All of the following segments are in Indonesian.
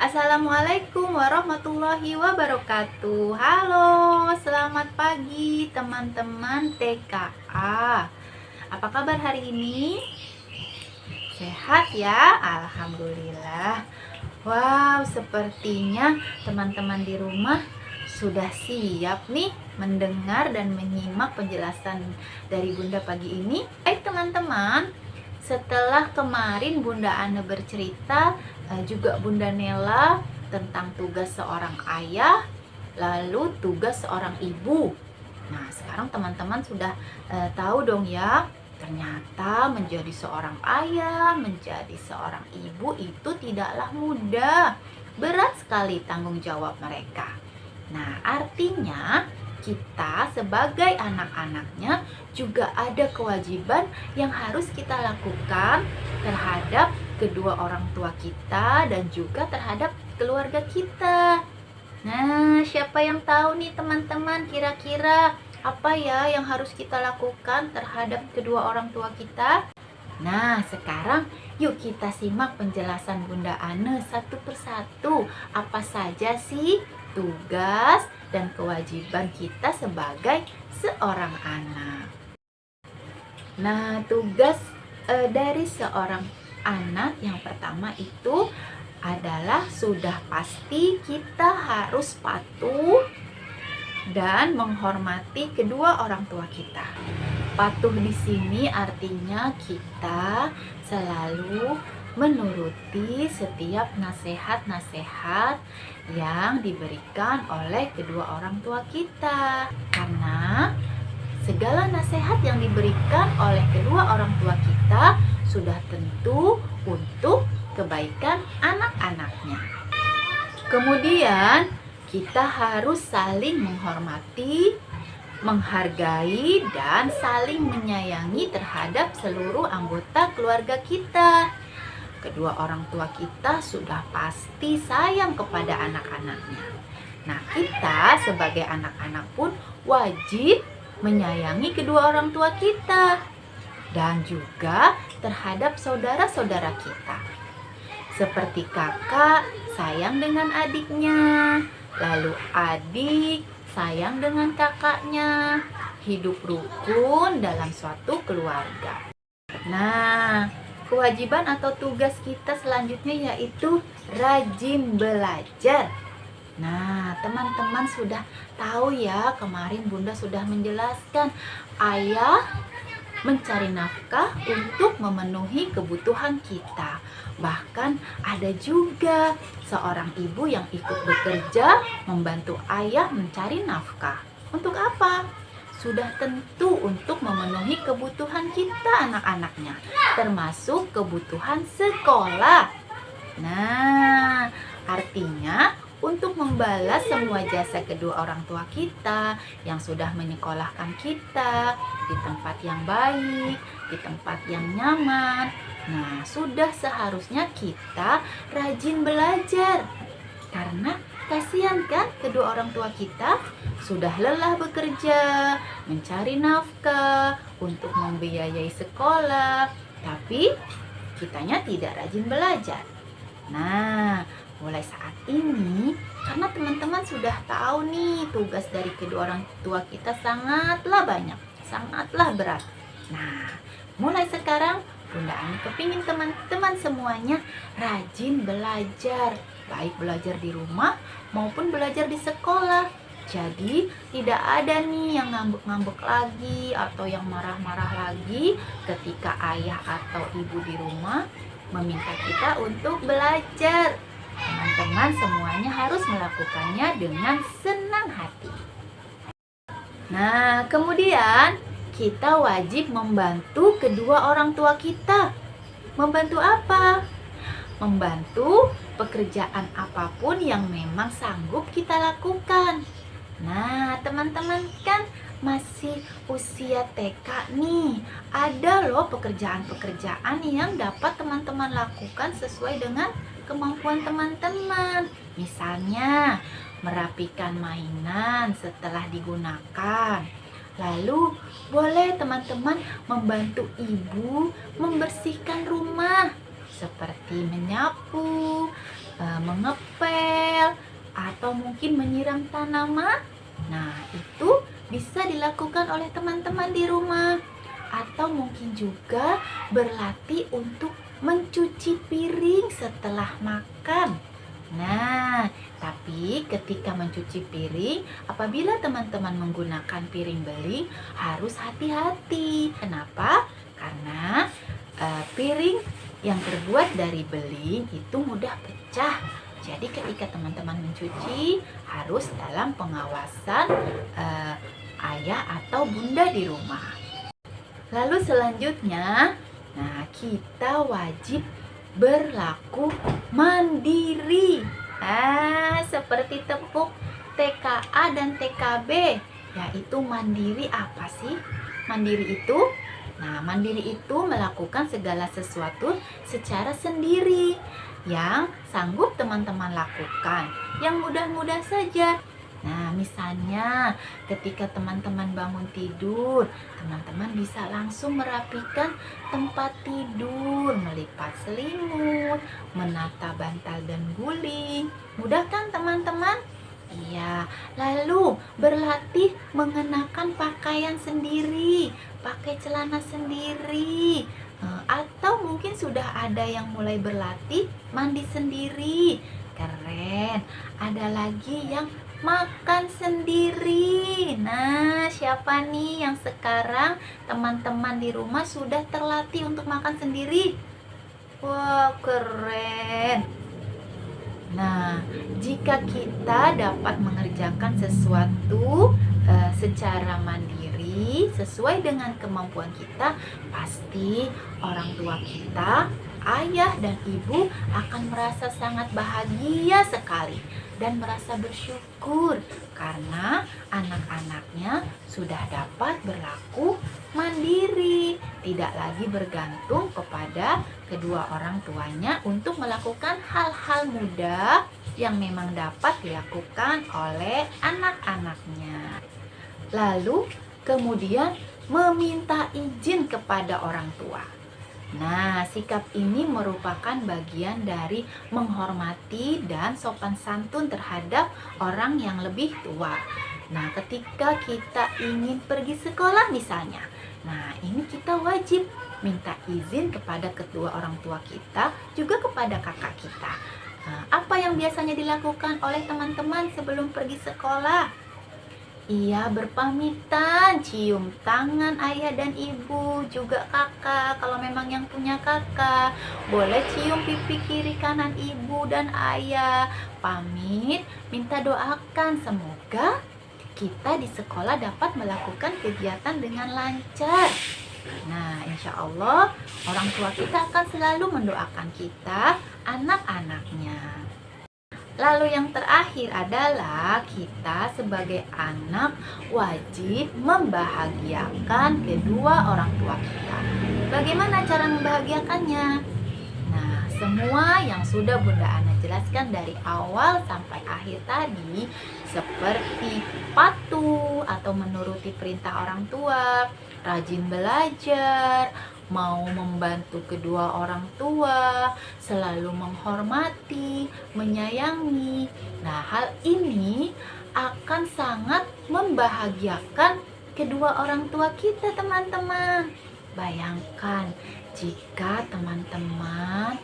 Assalamualaikum warahmatullahi wabarakatuh. Halo, selamat pagi teman-teman TKA. Apa kabar hari ini? Sehat ya? Alhamdulillah. Wow, sepertinya teman-teman di rumah sudah siap nih mendengar dan menyimak penjelasan dari Bunda pagi ini. Baik teman-teman, setelah kemarin Bunda Ane bercerita, juga Bunda Nela tentang tugas seorang ayah, lalu tugas seorang ibu. Nah, sekarang teman-teman sudah tahu dong ya, ternyata menjadi seorang ayah, menjadi seorang ibu itu tidaklah mudah. Berat sekali tanggung jawab mereka. Nah, artinya kita sebagai anak-anaknya juga ada kewajiban yang harus kita lakukan terhadap kedua orang tua kita dan juga terhadap keluarga kita. Nah, siapa yang tahu nih teman-teman, kira-kira apa ya yang harus kita lakukan terhadap kedua orang tua kita? Nah, sekarang yuk kita simak penjelasan Bunda Ane satu persatu. Apa saja sih tugas dan kewajiban kita sebagai seorang anak? Nah, tugas dari seorang anak yang pertama itu adalah sudah pasti kita harus patuh dan menghormati kedua orang tua kita. Patuh di sini artinya kita selalu menuruti setiap nasihat-nasihat yang diberikan oleh kedua orang tua kita. Karena segala nasihat yang diberikan oleh kedua orang tua kita sudah tentu untuk kebaikan anak-anaknya. Kemudian kita harus saling menghormati, menghargai, dan saling menyayangi terhadap seluruh anggota keluarga kita. Kedua orang tua kita sudah pasti sayang kepada anak-anaknya. Nah, kita sebagai anak-anak pun wajib menyayangi kedua orang tua kita dan juga terhadap saudara-saudara kita. Seperti kakak sayang dengan adiknya, lalu adik sayang dengan kakaknya, hidup rukun dalam suatu keluarga. Nah, kewajiban atau tugas kita selanjutnya yaitu rajin belajar. Nah, teman-teman sudah tahu ya, kemarin Bunda sudah menjelaskan ayah mencari nafkah untuk memenuhi kebutuhan kita. Bahkan ada juga seorang ibu yang ikut bekerja membantu ayah mencari nafkah. Untuk apa? Sudah tentu untuk memenuhi kebutuhan kita anak-anaknya, termasuk kebutuhan sekolah. Nah, artinya untuk membalas semua jasa kedua orang tua kita yang sudah menyekolahkan kita di tempat yang baik, di tempat yang nyaman. Nah, sudah seharusnya kita rajin belajar. Karena kasihan kan kedua orang tua kita sudah lelah bekerja, mencari nafkah untuk membiayai sekolah, tapi kitanya tidak rajin belajar. Nah, mulai saat ini, karena teman-teman sudah tahu nih tugas dari kedua orang tua kita sangatlah banyak, sangatlah berat. Nah, mulai sekarang Bunda Ani kepingin teman-teman semuanya rajin belajar, baik belajar di rumah maupun belajar di sekolah. Jadi tidak ada nih yang ngambek-ngambek lagi atau yang marah-marah lagi ketika ayah atau ibu di rumah meminta kita untuk belajar. Teman-teman semuanya harus melakukannya dengan senang hati. Nah, kemudian kita wajib membantu kedua orang tua kita. Membantu apa? Membantu pekerjaan apapun yang memang sanggup kita lakukan. Nah, teman-teman kan masih usia TK nih. Ada loh pekerjaan-pekerjaan yang dapat teman-teman lakukan sesuai dengan kemampuan teman-teman. Misalnya, merapikan mainan setelah digunakan. Lalu, boleh teman-teman membantu ibu membersihkan rumah seperti menyapu, mengepel, atau mungkin menyiram tanaman. Nah, itu bisa dilakukan oleh teman-teman di rumah. Atau mungkin juga berlatih untuk mencuci piring setelah makan. Nah, tapi ketika mencuci piring, apabila teman-teman menggunakan piring beling, harus hati-hati. Kenapa? Karena piring yang terbuat dari beling itu mudah pecah. Jadi ketika teman-teman mencuci, harus dalam pengawasan ayah atau bunda di rumah. Lalu selanjutnya, nah kita wajib berlaku mandiri. Seperti tepuk TKA dan TKB, yaitu mandiri. Apa sih mandiri itu? Nah, mandiri itu melakukan segala sesuatu secara sendiri yang sanggup teman-teman lakukan, yang mudah-mudah saja. Nah, misalnya ketika teman-teman bangun tidur, teman-teman bisa langsung merapikan tempat tidur, melipat selimut, menata bantal dan guling. Mudah kan teman-teman? Iya, lalu berlatih mengenakan pakaian sendiri, pakai celana sendiri, atau mungkin sudah ada yang mulai berlatih mandi sendiri. Keren. Ada lagi yang makan sendiri. Nah, siapa nih yang sekarang teman-teman di rumah sudah terlatih untuk makan sendiri? Wah, keren. Nah, jika kita dapat mengerjakan sesuatu secara mandiri sesuai dengan kemampuan kita, pasti orang tua kita, ayah dan ibu akan merasa sangat bahagia sekali dan merasa bersyukur karena anak-anaknya sudah dapat berlaku mandiri, tidak lagi bergantung kepada kedua orang tuanya untuk melakukan hal-hal mudah yang memang dapat dilakukan oleh anak-anaknya. Lalu kemudian meminta izin kepada orang tua. Nah, sikap ini merupakan bagian dari menghormati dan sopan santun terhadap orang yang lebih tua. Nah, ketika kita ingin pergi sekolah misalnya, nah ini kita wajib minta izin kepada kedua orang tua kita, juga kepada kakak kita. Nah, apa yang biasanya dilakukan oleh teman-teman sebelum pergi sekolah? Iya, berpamitan, cium tangan ayah dan ibu, juga kakak. Kalau memang yang punya kakak, boleh cium pipi kiri kanan ibu dan ayah. Pamit, minta doakan semoga kita di sekolah dapat melakukan kegiatan dengan lancar. Nah, insya Allah orang tua kita akan selalu mendoakan kita, anak-anaknya. Lalu yang terakhir adalah kita sebagai anak wajib membahagiakan kedua orang tua kita. Bagaimana cara membahagiakannya? Nah, semua yang sudah Bunda Ana jelaskan dari awal sampai akhir tadi, seperti patuh atau menuruti perintah orang tua, rajin belajar, mau membantu kedua orang tua, selalu menghormati, menyayangi. Nah, hal ini akan sangat membahagiakan kedua orang tua kita, teman-teman. Bayangkan jika teman-teman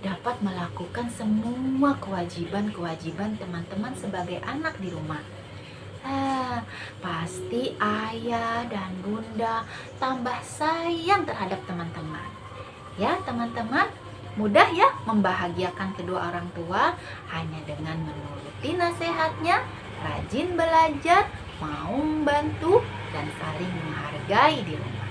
dapat melakukan semua kewajiban-kewajiban teman-teman sebagai anak di rumah. Pasti ayah dan bunda tambah sayang terhadap teman-teman. Ya teman-teman, mudah ya membahagiakan kedua orang tua hanya dengan menuruti nasihatnya, rajin belajar, mau membantu, dan saling menghargai di rumah.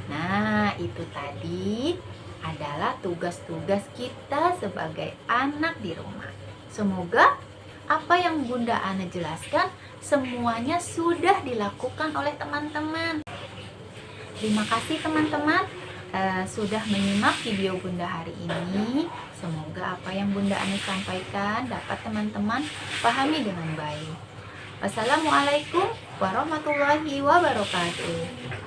Nah, itu tadi adalah tugas-tugas kita sebagai anak di rumah. Semoga apa yang Bunda Ana jelaskan semuanya sudah dilakukan oleh teman-teman. Terima kasih teman-teman sudah menyimak video Bunda hari ini. Semoga apa yang Bunda Ana sampaikan dapat teman-teman pahami dengan baik. Wassalamualaikum warahmatullahi wabarakatuh.